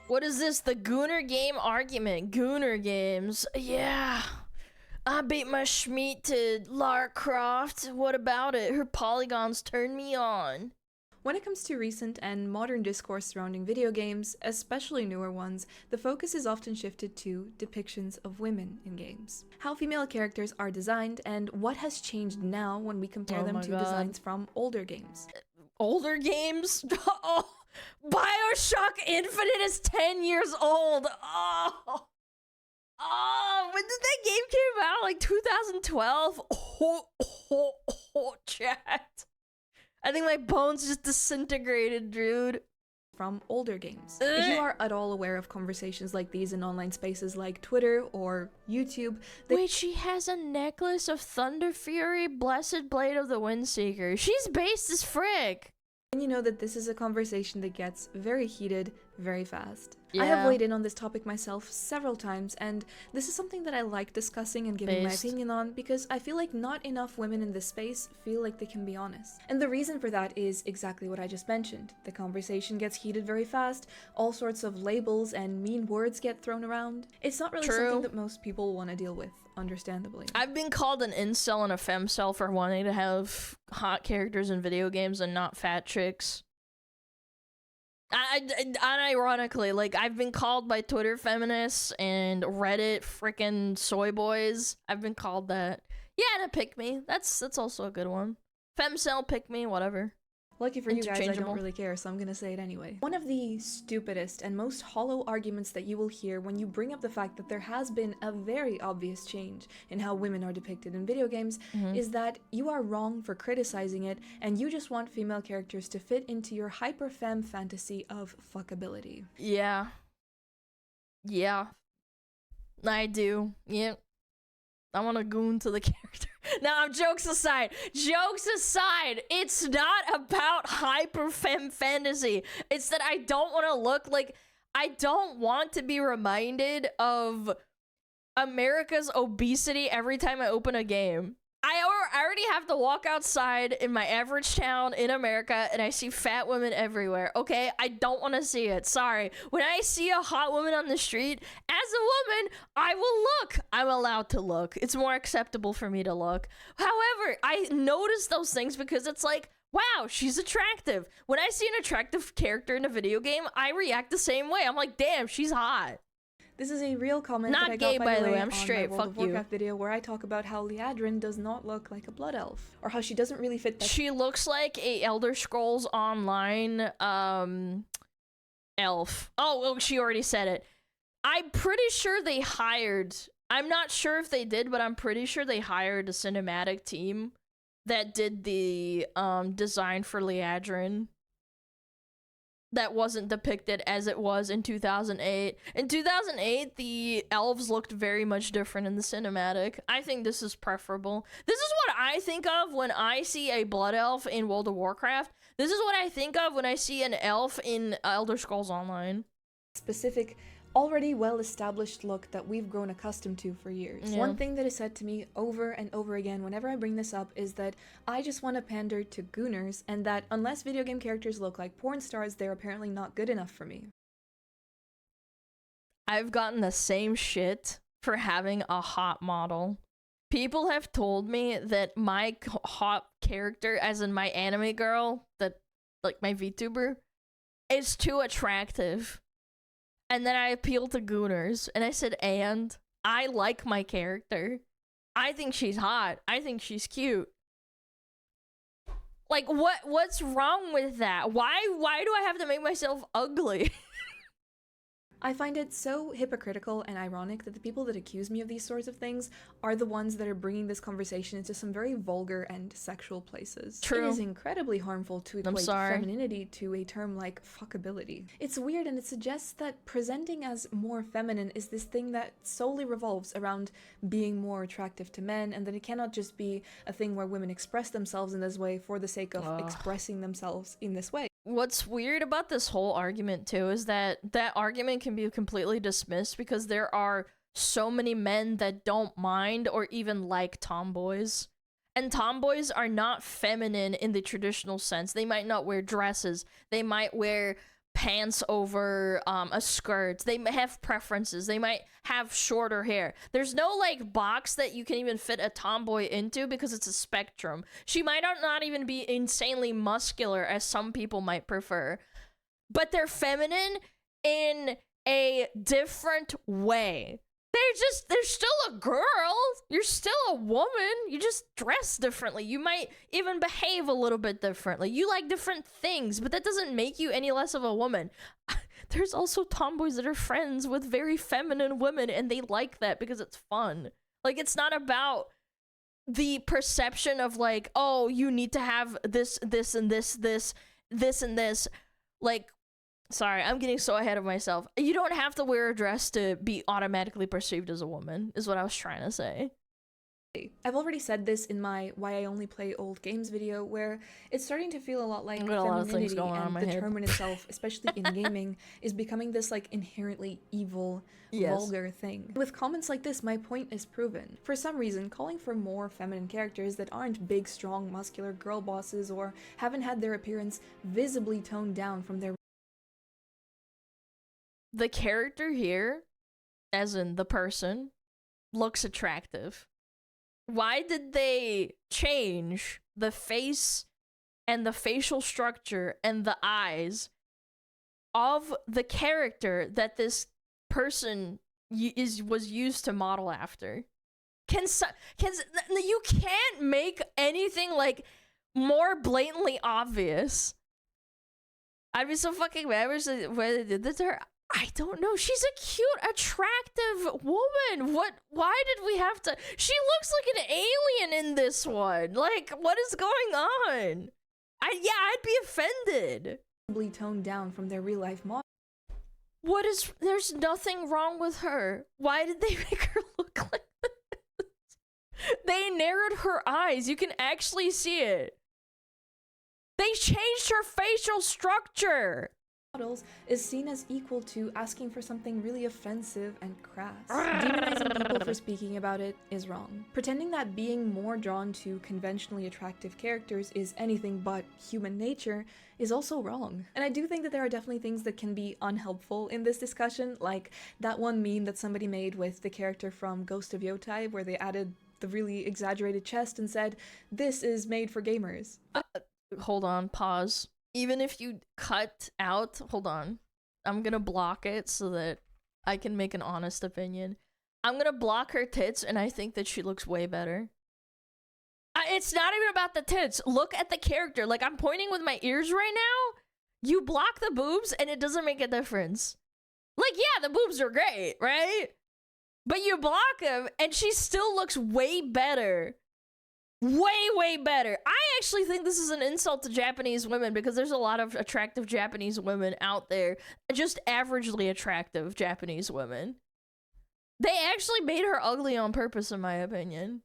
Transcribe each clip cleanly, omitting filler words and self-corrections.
What is this? The Gooner game argument. Gooner games. Yeah. I beat my Schmeat to Lara Croft. What about it? Her polygons turn me on. When it comes to recent and modern discourse surrounding video games, especially newer ones, the focus is often shifted to depictions of women in games. How female characters are designed, and what has changed now when we compare them to designs from older games. Older games? Oh, BioShock Infinite is 10 years old. Oh, when did that game came out? Like 2012? Chat. I think my bones just disintegrated, dude. From older games. If you are at all aware of conversations like these in online spaces like Twitter or YouTube, wait, she has a necklace of Thunder Fury, Blessed Blade of the Windseeker. She's based as frick. And you know that this is a conversation that gets very heated very fast. Yeah. I have weighed in on this topic myself several times, and this is something that I like discussing and giving my opinion on because I feel like not enough women in this space feel like they can be honest. And the reason for that is exactly what I just mentioned. The conversation gets heated very fast, all sorts of labels and mean words get thrown around. It's not really something that most people want to deal with, understandably. I've been called an incel and a femcel for wanting to have hot characters in video games and not fat chicks. Unironically, like, I've been called by Twitter feminists and Reddit frickin' soy boys. I've been called that. Yeah, and a pick me. That's also a good one. Femcel, pick me, whatever. Lucky for you guys, I don't really care, so I'm gonna say it anyway. One of the stupidest and most hollow arguments that you will hear when you bring up the fact that there has been a very obvious change in how women are depicted in video games is that you are wrong for criticizing it, and you just want female characters to fit into your hyper-femme fantasy of fuckability. Yeah. Yeah. I do. Yep. I want to goon to the character. Now, jokes aside, it's not about hyper femme fantasy. It's that I don't want to look like, I don't want to be reminded of America's obesity every time I open a game. I already have to walk outside in my average town in America and I see fat women everywhere, okay? I don't want to see it, sorry. When I see a hot woman on the street, as a woman, I will look. I'm allowed to look. It's more acceptable for me to look. However, I notice those things because it's like, wow, she's attractive. When I see an attractive character in a video game, I react the same way. I'm like, damn, she's hot. This is a real comment that I got, by the way, I'm straight, on my World of Warcraft video where I talk about how Liadrin does not look like a blood elf, or how she doesn't really fit that. She looks like a Elder Scrolls Online elf. Oh, she already said it. I'm pretty sure they hired, I'm not sure if they did, but I'm pretty sure they hired a cinematic team that did the design for Liadrin. That wasn't depicted as it was in 2008. In 2008, the elves looked very much different in the cinematic. I think this is preferable. This is what I think of when I see a blood elf in World of Warcraft. This is what I think of when I see an elf in Elder Scrolls Online. Specific, already well-established look that we've grown accustomed to for years. Yeah. One thing that is said to me over and over again whenever I bring this up is that I just want to pander to gooners, and that unless video game characters look like porn stars, they're apparently not good enough for me. I've gotten the same shit for having a hot model. People have told me that my hot character, as in my anime girl, that, like, my VTuber, is too attractive. And then I appealed to gooners, and I said, and I like my character. I think she's hot. I think she's cute. Like, what's wrong with that? Why do I have to make myself ugly? I find it so hypocritical and ironic that the people that accuse me of these sorts of things are the ones that are bringing this conversation into some very vulgar and sexual places. True. It is incredibly harmful to equate femininity to a term like fuckability. It's weird, and it suggests that presenting as more feminine is this thing that solely revolves around being more attractive to men, and that it cannot just be a thing where women express themselves in this way for the sake of expressing themselves in this way. What's weird about this whole argument, too, is that argument can be completely dismissed because there are so many men that don't mind or even like tomboys. And tomboys are not feminine in the traditional sense. They might not wear dresses. They might wear pants over a skirt. They have preferences. They might have shorter hair. There's no like box that you can even fit a tomboy into because it's a spectrum. She might not even be insanely muscular as some people might prefer, but they're feminine in a different way. They're still a girl. You're still a woman. You just dress differently. You might even behave a little bit differently. You like different things, but that doesn't make you any less of a woman. There's also tomboys that are friends with very feminine women, and they like that because it's fun. Like, it's not about the perception of like, oh, you need to have this, this, and this, and this. Like, sorry, I'm getting so ahead of myself. You don't have to wear a dress to be automatically perceived as a woman, is what I was trying to say. I've already said this in my Why I Only Play Old Games video, where it's starting to feel a lot like femininity and the term in itself, especially in gaming, is becoming this like inherently evil, vulgar thing. With comments like this, my point is proven. For some reason, calling for more feminine characters that aren't big, strong, muscular girl bosses or haven't had their appearance visibly toned down from their the character here, as in the person, looks attractive. Why did they change the face and the facial structure and the eyes of the character that this person was used to model after? You can't make anything like more blatantly obvious. I'd be so fucking mad where they did this to her. I don't know. She's a cute, attractive woman. Why did we have to? She looks like an alien in this one. Like, what is going on? I'd be offended. Toned down from their real life model. There's nothing wrong with her. Why did they make her look like this? They narrowed her eyes. You can actually see it. They changed her facial structure. Models is seen as equal to asking for something really offensive and crass. Demonizing people for speaking about it is wrong. Pretending that being more drawn to conventionally attractive characters is anything but human nature is also wrong. And I do think that there are definitely things that can be unhelpful in this discussion, like that one meme that somebody made with the character from Ghost of Yotai, where they added the really exaggerated chest and said, "This is made for gamers." Hold on, pause. Even if you cut out, hold on, I'm gonna block it so that I can make an honest opinion. I'm gonna block her tits, and I think that she looks way better. It's not even about the tits. Look at the character. Like, I'm pointing with my ears right now. You block the boobs, and it doesn't make a difference. Like, yeah, the boobs are great, right? But you block them, and she still looks way better. Way better. I actually think this is an insult to Japanese women because there's a lot of attractive Japanese women out there. Just averagely attractive Japanese women. They actually made her ugly on purpose, in my opinion.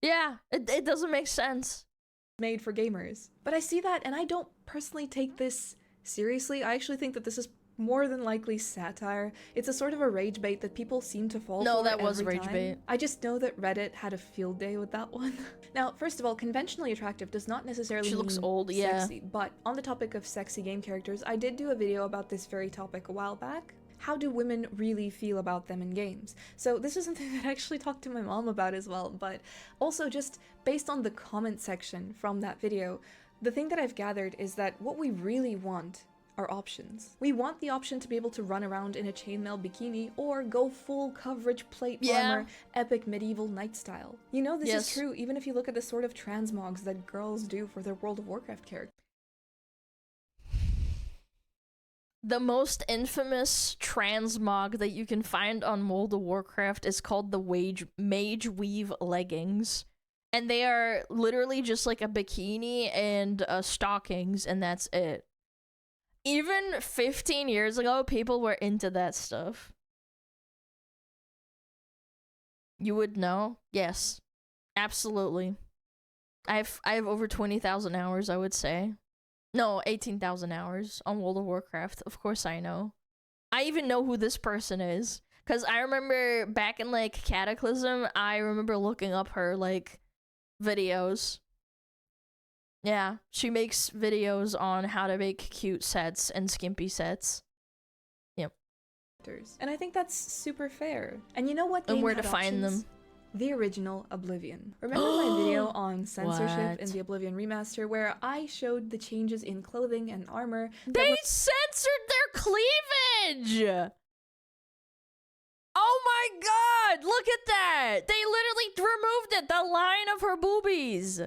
Yeah, it doesn't make sense. Made for gamers. But I see that, and I don't personally take this seriously. I actually think that this is more than likely satire. It's a sort of a rage bait that people seem to fall for. No, that was every rage time. bait. I just know that Reddit had a field day with that one. Now, first of all, conventionally attractive does not necessarily mean looks old, yeah. sexy, but on the topic of sexy game characters, I did do a video about this very topic a while back. How do women really feel about them in games? So this is something that I actually talked to my mom about as well, but also just based on the comment section from that video, the thing that I've gathered is that what we really want are options. We want the option to be able to run around in a chainmail bikini or go full coverage plate armor, epic medieval knight style. You know this is true even if you look at the sort of transmogs that girls do for their World of Warcraft characters. The most infamous transmog that you can find on World of Warcraft is called the Mage Weave leggings. And they are literally just like a bikini and stockings, and that's it. Even 15 years ago, people were into that stuff. You would know? Yes. Absolutely. I have over 20,000 hours, I would say. No, 18,000 hours on World of Warcraft. Of course I know. I even know who this person is. Because I remember back in, like, Cataclysm, I remember looking up her, like, videos. Yeah, she makes videos on how to make cute sets and skimpy sets. Yep. And I think that's super fair. And you know what game And where had to find options? them. The original Oblivion. Remember my video on censorship in What? the Oblivion remaster where I showed the changes in clothing and armor that They were censored their cleavage! Oh my god! Look at that! They literally removed it! The line of her boobies!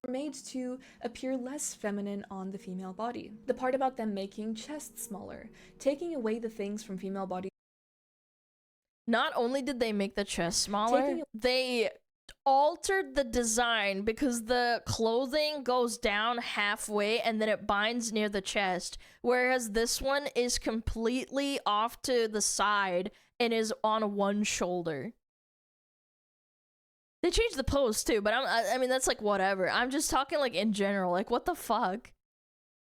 made to appear less feminine on the female body. The part about them making chests smaller, taking away the things from female bodies. Not only did they make the chest smaller, they altered the design because the clothing goes down halfway and then it binds near the chest, whereas this one is completely off to the side and is on one shoulder. They changed the pose too, but I mean, that's like whatever. I'm just talking like in general, like what the fuck?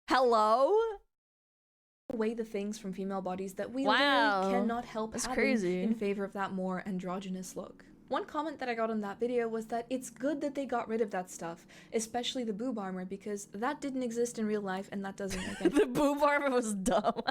Hello? Away the things from female bodies that we Wow. literally cannot help That's having crazy. in favor of that more androgynous look. One comment that I got on that video was that it's good that they got rid of that stuff, especially the boob armor, because that didn't exist in real life and that doesn't make any The boob armor was dumb.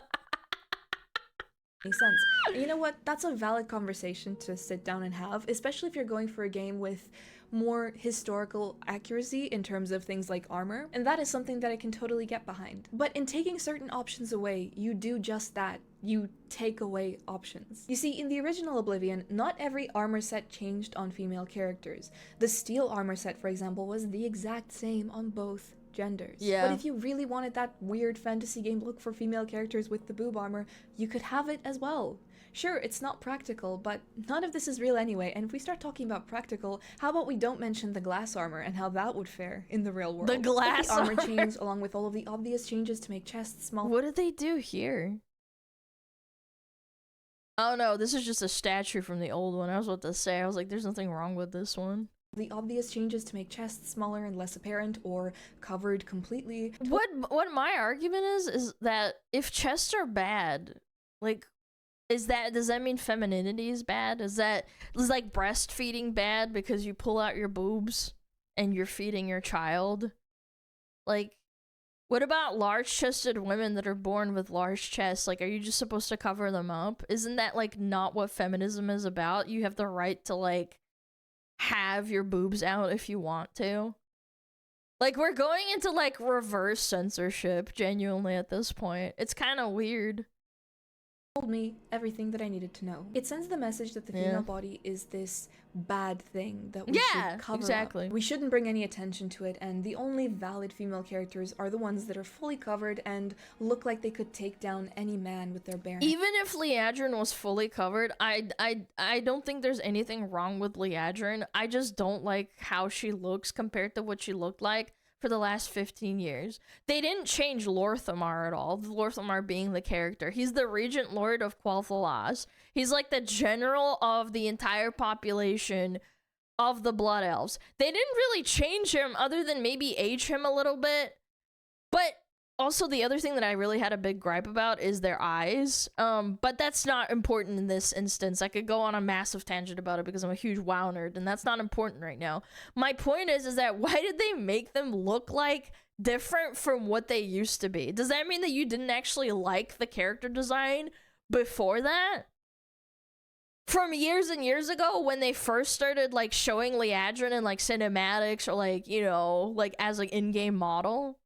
sense. And you know what? That's a valid conversation to sit down and have, especially if you're going for a game with more historical accuracy in terms of things like armor, and that is something that I can totally get behind. But in taking certain options away, you do just that. You take away options. You see, in the original Oblivion, not every armor set changed on female characters. The steel armor set, for example, was the exact same on both genders. Yeah. But if you really wanted that weird fantasy game look for female characters with the boob armor, you could have it as well. Sure, it's not practical, but none of this is real anyway, and if we start talking about practical, how about we don't mention the glass armor and how that would fare in the real world? The glass the armor armor. change, along with all of the obvious changes to make chests small. What did they do here? Oh no, this is just a statue from the old one. I was about to say, I was like, there's nothing wrong with this one. The obvious changes to make chests smaller and less apparent or covered completely. What my argument is that if chests are bad, like, does that mean femininity is bad? Is like breastfeeding bad because you pull out your boobs and you're feeding your child? Like, what about large-chested women that are born with large chests? Like, are you just supposed to cover them up? Isn't that, like, not what feminism is about? You have the right to, like, have your boobs out if you want to. Like, we're going into, like, reverse censorship, genuinely, at this point. It's kind of weird. Told me everything that I needed to know. It sends the message that the female body is this bad thing that we should cover exactly. up. We shouldn't bring any attention to it, and the only valid female characters are the ones that are fully covered and look like they could take down any man with their bare hands. Even if Liadrin was fully covered, I don't think there's anything wrong with Liadrin. I just don't like how she looks compared to what she looked like for the last 15 years. They didn't change Lorthamar at all, Lorthamar being the character. He's the Regent Lord of Quel'Thalas. He's like the general of the entire population of the Blood Elves. They didn't really change him other than maybe age him a little bit. But also the other thing that I really had a big gripe about is their eyes. But that's not important in this instance. I could go on a massive tangent about it because I'm a huge WoW nerd, and that's not important right now. My point is that why did they make them look like different from what they used to be? Does that mean that you didn't actually like the character design before that? From years and years ago when they first started like showing Liadrin in like cinematics or like, you know, like as an in-game model?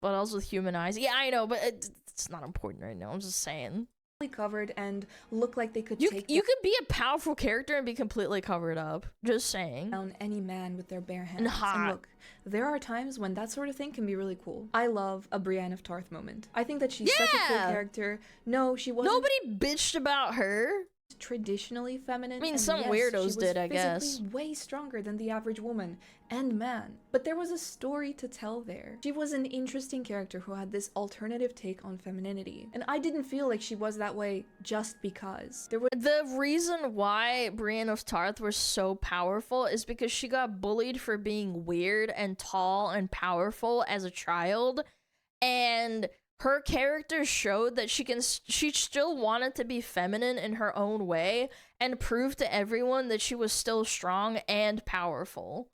But also with human eyes. Yeah, I know, but it's not important right now. I'm just saying. Covered and look like they could you could be a powerful character and be completely covered up. Just saying. Down any man with their bare hands. And hot. And look, there are times when that sort of thing can be really cool. I love a Brienne of Tarth moment. I think that she's such a cool character. No, she wasn't. Nobody bitched about her. Traditionally feminine. I mean, and some yes, weirdos did, I guess. She was way stronger than the average woman and man, but there was a story to tell there. She was an interesting character who had this alternative take on femininity, and I didn't feel like she was that way just because. The reason why Brienne of Tarth was so powerful is because she got bullied for being weird and tall and powerful as a child, and her character showed that she still wanted to be feminine in her own way and prove to everyone that she was still strong and powerful.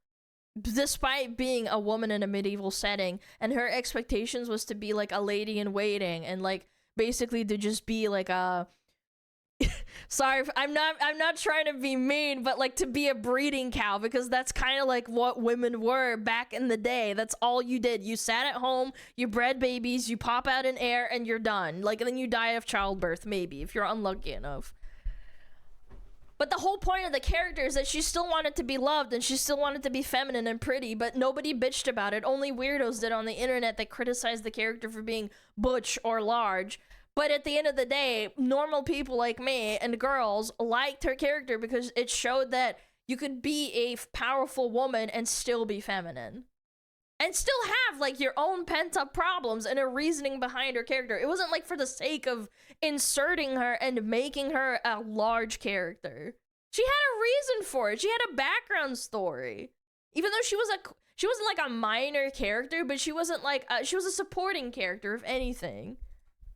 Despite being a woman in a medieval setting, and her expectations was to be like a lady in waiting and like basically to just be like a sorry, I'm not trying to be mean, but like to be a breeding cow, because that's kind of like what women were back in the day. That's all you did. You sat at home, you bred babies, you pop out in air, and you're done. Like, and then you die of childbirth, maybe, if you're unlucky enough. But the whole point of the character is that she still wanted to be loved and she still wanted to be feminine and pretty, but nobody bitched about it. Only weirdos did on the internet that criticized the character for being butch or large. But at the end of the day, normal people like me and girls liked her character because it showed that you could be a powerful woman and still be feminine. And still have, like, your own pent-up problems and a reasoning behind her character. It wasn't, like, for the sake of inserting her and making her a large character. She had a reason for it. She had a background story. Even though she wasn't, like, a minor character, but she wasn't, like, she was a supporting character, if anything.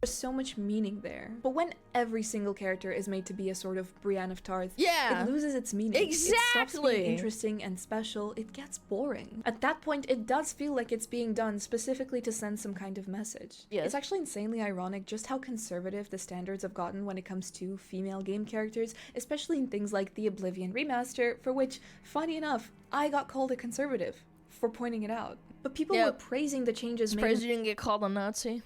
There's so much meaning there. But when every single character is made to be a sort of Brienne of Tarth, yeah, it loses its meaning. Exactly. It stops being interesting and special. It gets boring. At that point, it does feel like it's being done specifically to send some kind of message. Yes. It's actually insanely ironic just how conservative the standards have gotten when it comes to female game characters, especially in things like the Oblivion remaster, for which, funny enough, I got called a conservative for pointing it out. But people were praising the changes made. Surprised you didn't get called a Nazi.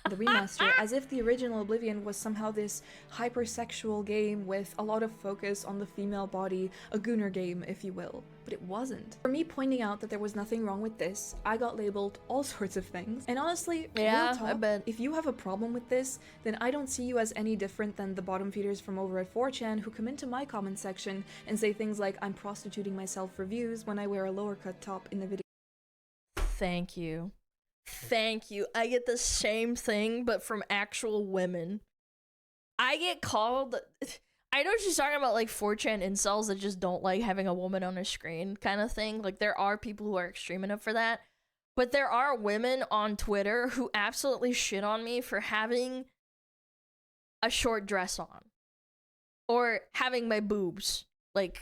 The remaster, as if the original Oblivion was somehow this hypersexual game with a lot of focus on the female body, a Gooner game, if you will. But it wasn't. For me pointing out that there was nothing wrong with this, I got labeled all sorts of things. And honestly, yeah, real talk, I bet. if you have a problem with this, then I don't see you as any different than the bottom feeders from over at 4chan who come into my comment section and say things like, I'm prostituting myself for views when I wear a lower cut top in the video. Thank you. Thank you. I get the same thing, but from actual women. I get called... I know she's talking about, like, 4chan incels that just don't like having a woman on a screen kind of thing. Like, there are people who are extreme enough for that. But there are women on Twitter who absolutely shit on me for having a short dress on. Or having my boobs, like,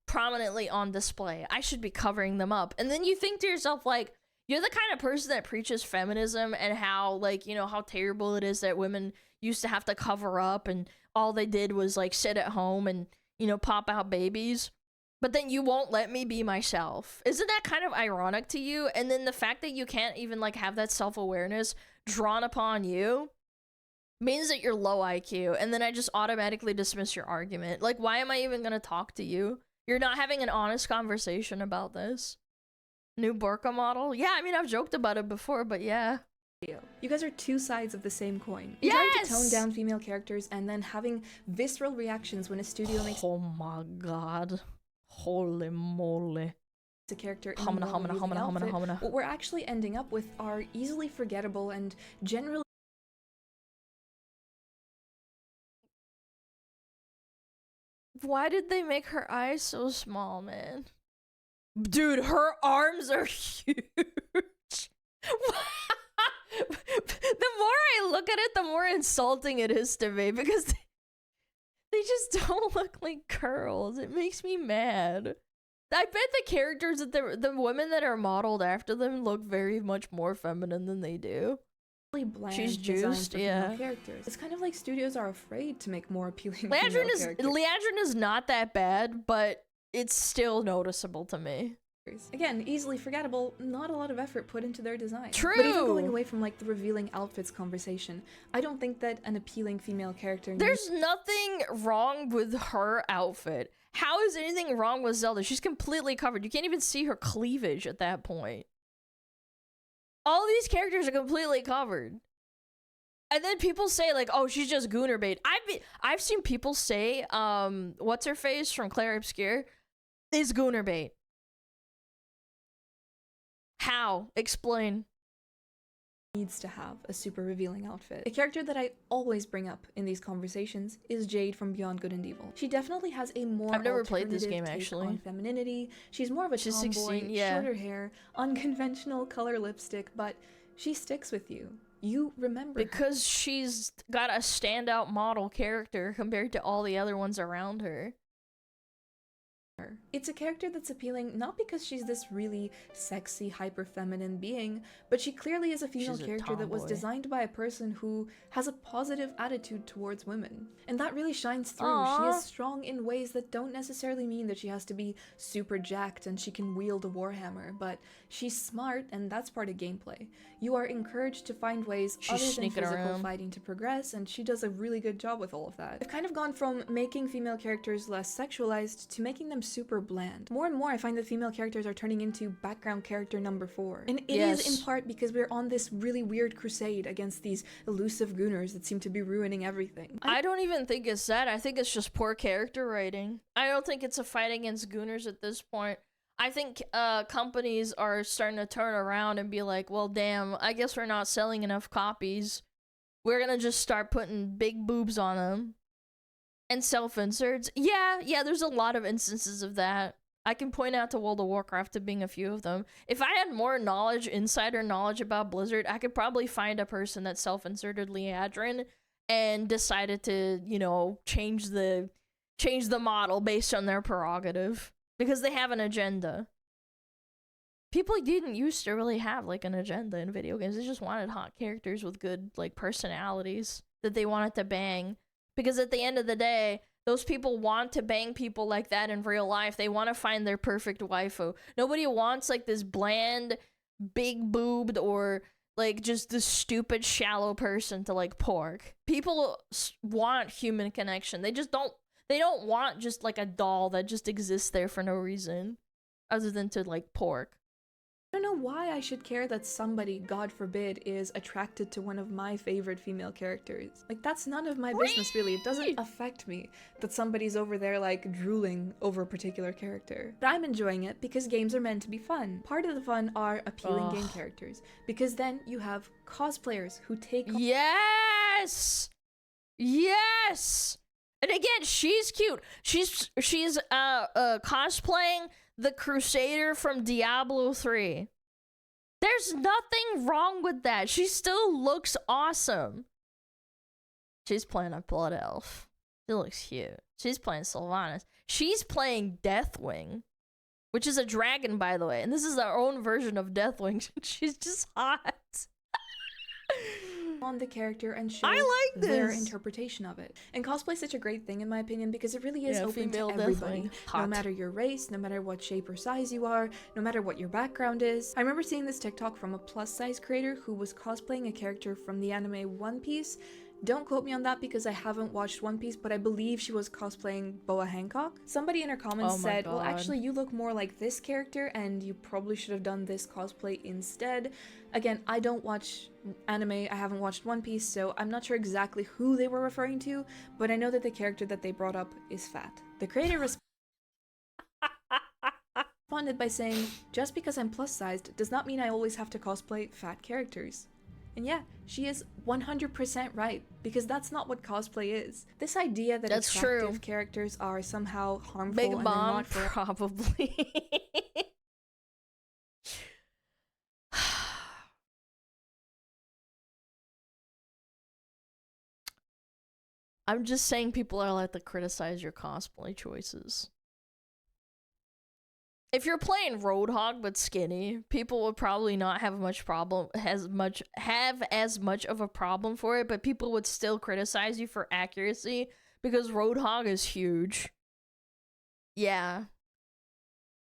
prominently on display. I should be covering them up. And then you think to yourself, like, you're the kind of person that preaches feminism and how, like, you know, how terrible it is that women used to have to cover up and all they did was, like, sit at home and, you know, pop out babies. But then you won't let me be myself. Isn't that kind of ironic to you? And then the fact that you can't even, like, have that self-awareness drawn upon you means that you're low IQ. And then I just automatically dismiss your argument. Like, why am I even gonna talk to you? You're not having an honest conversation about this. New burqa model? Yeah, I mean, I've joked about it before, but yeah. You guys are two sides of the same coin. Yes! Trying to tone down female characters and then having visceral reactions when a studio makes... Oh my god. Holy moly. ...a character in humana. What we're actually ending up with are easily forgettable and generally... Why did they make her eyes so small, man? Dude, her arms are huge. The more I look at it, the more insulting it is to me because they just don't look like girls. It makes me mad. I bet the characters that the women that are modeled after them look very much more feminine than they do. Bland she's juiced, yeah. Characters. It's kind of like studios are afraid to make more appealing Leandrin is not that bad, but it's still noticeable to me. Again, easily forgettable, not a lot of effort put into their design. True! But even going away from, like, the revealing outfits conversation, I don't think that an appealing female character... There's nothing wrong with her outfit. How is anything wrong with Zelda? She's completely covered. You can't even see her cleavage at that point. All these characters are completely covered. And then people say, like, oh, she's just Gooner bait. I've seen people say, what's her face from Claire Obscure is Gooner bait. How? Explain. Needs to have a super revealing outfit. A character that I always bring up in these conversations is Jade from Beyond Good and Evil. She definitely has a more I've never played this game actually. On femininity. She's more of a tomboy, 16, yeah. shorter hair, unconventional color lipstick, but she sticks with you. you remember her. Because she's got a standout model character compared to all the other ones around her. It's a character that's appealing not because she's this really sexy, hyper-feminine being, but she clearly is a female character that was designed by a person who has a positive attitude towards women. And that really shines through. Aww. She is strong in ways that don't necessarily mean that she has to be super jacked and she can wield a warhammer, but she's smart, and that's part of gameplay. You are encouraged to find ways other than physical fighting to progress, and she does a really good job with all of that. I've kind of gone from making female characters less sexualized to making them super bland. More and more I find that female characters are turning into background character number 4. And it is in part because we're on this really weird crusade against these elusive Gooners that seem to be ruining everything. I don't even think it's that. I think it's just poor character writing. I don't think it's a fight against Gooners at this point. I think companies are starting to turn around and be like, well, damn, I guess we're not selling enough copies. We're gonna just start putting big boobs on them. And self-inserts. Yeah, there's a lot of instances of that. I can point out to World of Warcraft to being a few of them. If I had more knowledge, insider knowledge about Blizzard, I could probably find a person that self-inserted Liadrin and decided to, you know, change the model based on their prerogative. Because they have an agenda. People didn't used to really have, like, an agenda in video games. They just wanted hot characters with good, like, personalities that they wanted to bang. Because at the end of the day, those people want to bang people like that in real life. They want to find their perfect waifu. Nobody wants, like, this bland, big-boobed, or, like, just this stupid, shallow person to, like, pork. People want human connection. They don't want just, like, a doll that just exists there for no reason. Other than to, like, pork. I don't know why I should care that somebody, God forbid, is attracted to one of my favorite female characters. Like, that's none of my business, really. It doesn't affect me that somebody's over there, like, drooling over a particular character. But I'm enjoying it because games are meant to be fun. Part of the fun are appealing game characters, because then you have cosplayers who take— Yes! Yes! And again, she's cute. She's cosplaying the Crusader from Diablo 3. There's nothing wrong with that. She still looks awesome. She's playing a Blood Elf. She looks cute. She's playing Sylvanas. She's playing Deathwing, which is a dragon, by the way. And this is our own version of Deathwing. She's just hot. On the character and show their interpretation of it. And cosplay is such a great thing, in my opinion, because it really is open to everybody. No matter your race, no matter what shape or size you are, no matter what your background is. I remember seeing this TikTok from a plus-size creator who was cosplaying a character from the anime One Piece. Don't quote me on that because I haven't watched One Piece, but I believe she was cosplaying Boa Hancock. Somebody in her comments said, well, actually, you look more like this character, and you probably should have done this cosplay instead. Again, I don't watch anime, I haven't watched One Piece, so I'm not sure exactly who they were referring to, but I know that the character that they brought up is fat. The creator responded by saying, just because I'm plus-sized does not mean I always have to cosplay fat characters. And yeah, she is 100% right, because that's not what cosplay is. This idea that attractive characters are somehow harmful Big and Mom, not for— probably. I'm just saying people are allowed to criticize your cosplay choices. If you're playing Roadhog but skinny, people would probably not have as much of a problem for it, but people would still criticize you for accuracy because Roadhog is huge. Yeah.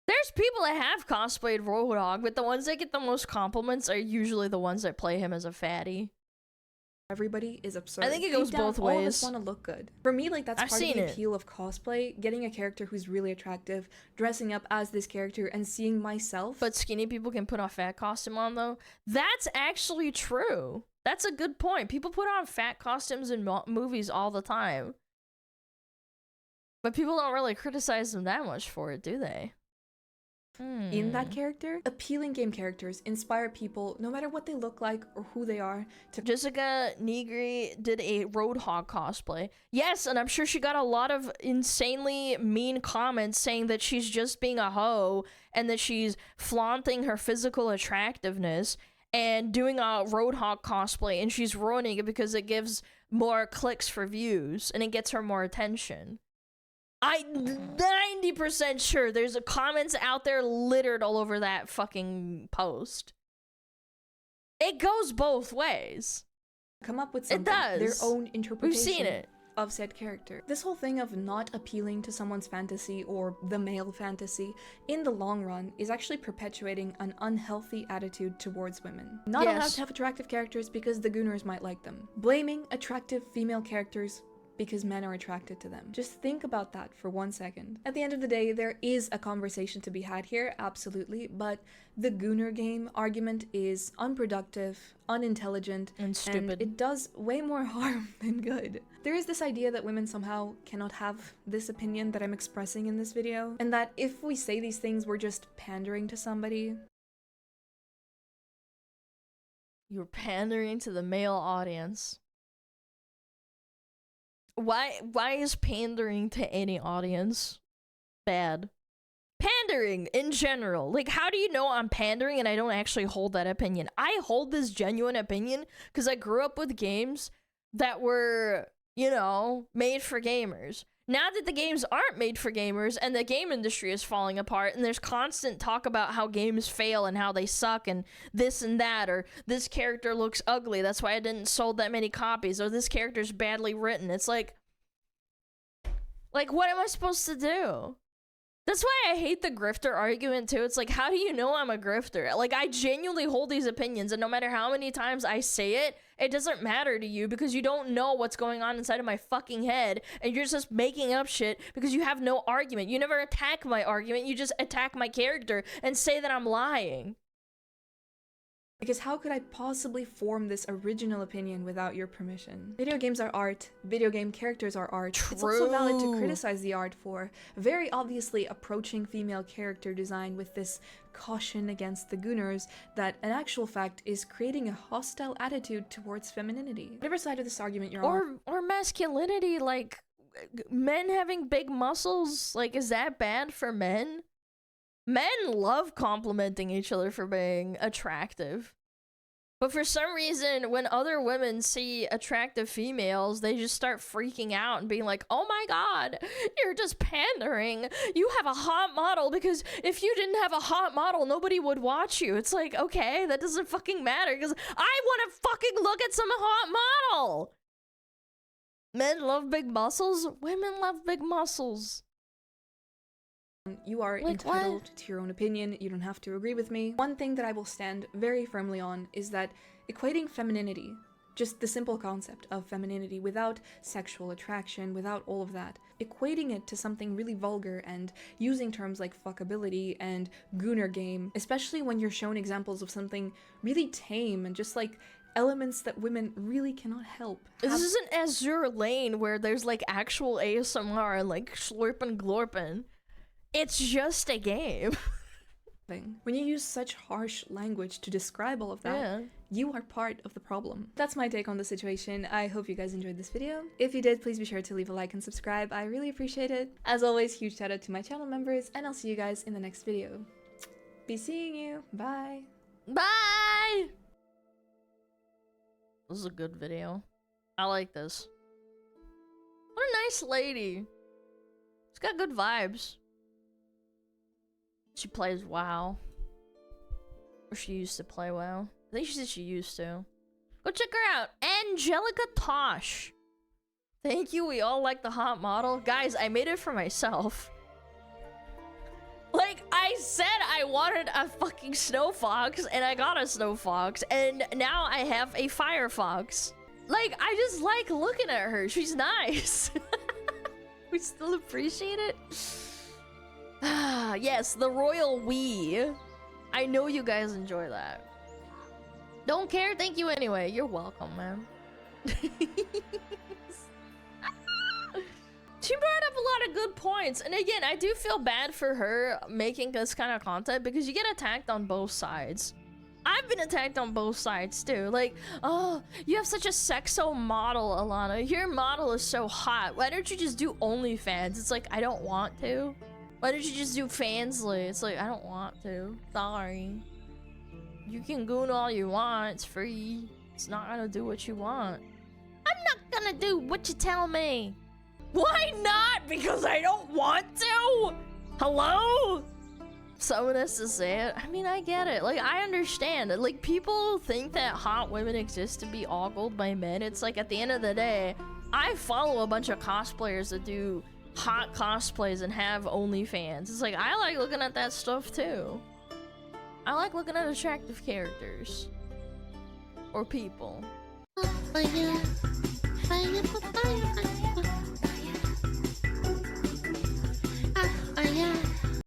There's people that have cosplayed Roadhog, but the ones that get the most compliments are usually the ones that play him as a fatty. Everybody is absurd. I think it goes both ways. All of us want to look good. For me, like, that's part of the appeal of cosplay. Getting a character who's really attractive, dressing up as this character, and seeing myself. But skinny people can put a fat costume on, though. That's actually true. That's a good point. People put on fat costumes in movies all the time. But people don't really criticize them that much for it, do they? In that character, appealing game characters inspire people, no matter what they look like or who they are, to— Jessica Negri did a Roadhog cosplay. Yes, and I'm sure she got a lot of insanely mean comments saying that she's just being a hoe and that she's flaunting her physical attractiveness. and doing a Roadhog cosplay, and she's ruining it because it gives more clicks for views and it gets her more attention. I'm 90% sure there's comments out there littered all over that fucking post. It goes both ways. Come up with something, it does. their own interpretation. We've seen it. Of said character. This whole thing of not appealing to someone's fantasy or the male fantasy in the long run is actually perpetuating an unhealthy attitude towards women. Not allowed to have attractive characters because the Gooners might like them. Blaming attractive female characters because men are attracted to them. Just think about that for 1 second. At the end of the day, there is a conversation to be had here, absolutely, but the Gooner game argument is unproductive, unintelligent, and stupid. And it does way more harm than good. There is this idea that women somehow cannot have this opinion that I'm expressing in this video, and that if we say these things, we're just pandering to somebody. You're pandering to the male audience. Why is pandering to any audience bad? Pandering in general. Like, how do you know I'm pandering and I don't actually hold that opinion? I hold this genuine opinion because I grew up with games that were, you know, made for gamers. Now that the games aren't made for gamers and the game industry is falling apart and there's constant talk about how games fail and how they suck and this and that, or this character looks ugly, that's why I didn't sold that many copies, or this character's badly written. It's like what am I supposed to do? That's why I hate the grifter argument too. It's like, how do you know I'm a grifter? Like, I genuinely hold these opinions, and no matter how many times I say it, it doesn't matter to you because you don't know what's going on inside of my fucking head, and you're just making up shit because you have no argument. You never attack my argument, you just attack my character and say that I'm lying. Because how could I possibly form this original opinion without your permission? Video games are art. Video game characters are art. True. It's also valid to criticize the art for very obviously approaching female character design with this caution against the Gooners that in actual fact is creating a hostile attitude towards femininity. Whatever side of this argument you're on. Or masculinity, like men having big muscles, like, is that bad for men? Men love complimenting each other for being attractive. But for some reason, when other women see attractive females, they just start freaking out and being like, oh my god, you're just pandering. You have a hot model because if you didn't have a hot model, nobody would watch you. It's like, okay, that doesn't fucking matter because I want to fucking look at some hot model. Men love big muscles. Women love big muscles. You are entitled to your own opinion, you don't have to agree with me. One thing that I will stand very firmly on is that equating femininity, just the simple concept of femininity without sexual attraction, without all of that, equating it to something really vulgar and using terms like fuckability and Gooner game, especially when you're shown examples of something really tame and just like elements that women really cannot help. This isn't Azure Lane where there's like actual ASMR and like slurpin' glorpin'. It's just a game. When you use such harsh language to describe all of that, you are part of the problem. That's my take on the situation. I hope you guys enjoyed this video. If you did, please be sure to leave a like and subscribe. I really appreciate it. As always, huge shout out to my channel members, and I'll see you guys in the next video. Be seeing you. Bye. Bye! This is a good video. I like this. What a nice lady. She's got good vibes. She plays WoW. Or she used to play WoW. I think she said she used to. Go check her out. Angelica Tosh. Thank you, we all like the hot model. Guys, I made it for myself. Like, I said I wanted a fucking snow fox, and I got a snow fox, and now I have a fire fox. Like, I just like looking at her. She's nice. We still appreciate it. Yes, the royal we. I know you guys enjoy that. Don't care, thank you anyway. You're welcome, man. She brought up a lot of good points. And again, I do feel bad for her making this kind of content because you get attacked on both sides. I've been attacked on both sides too. Like, oh, you have such a sexo model, Alana. Your model is so hot. Why don't you just do OnlyFans? It's like, I don't want to. Why don't you just do Fansly? It's like, I don't want to. Sorry. You can goon all you want, it's free. It's not gonna do what you want. I'm not gonna do what you tell me. Why not? Because I don't want to? Hello? Someone has to say it. I mean, I get it. Like, I understand it. Like, people think that hot women exist to be ogled by men. It's like, at the end of the day, I follow a bunch of cosplayers that do hot cosplays and have OnlyFans. It's like, I like looking at that stuff too. I like looking at attractive characters. Or people. Fire, fire, fire, fire.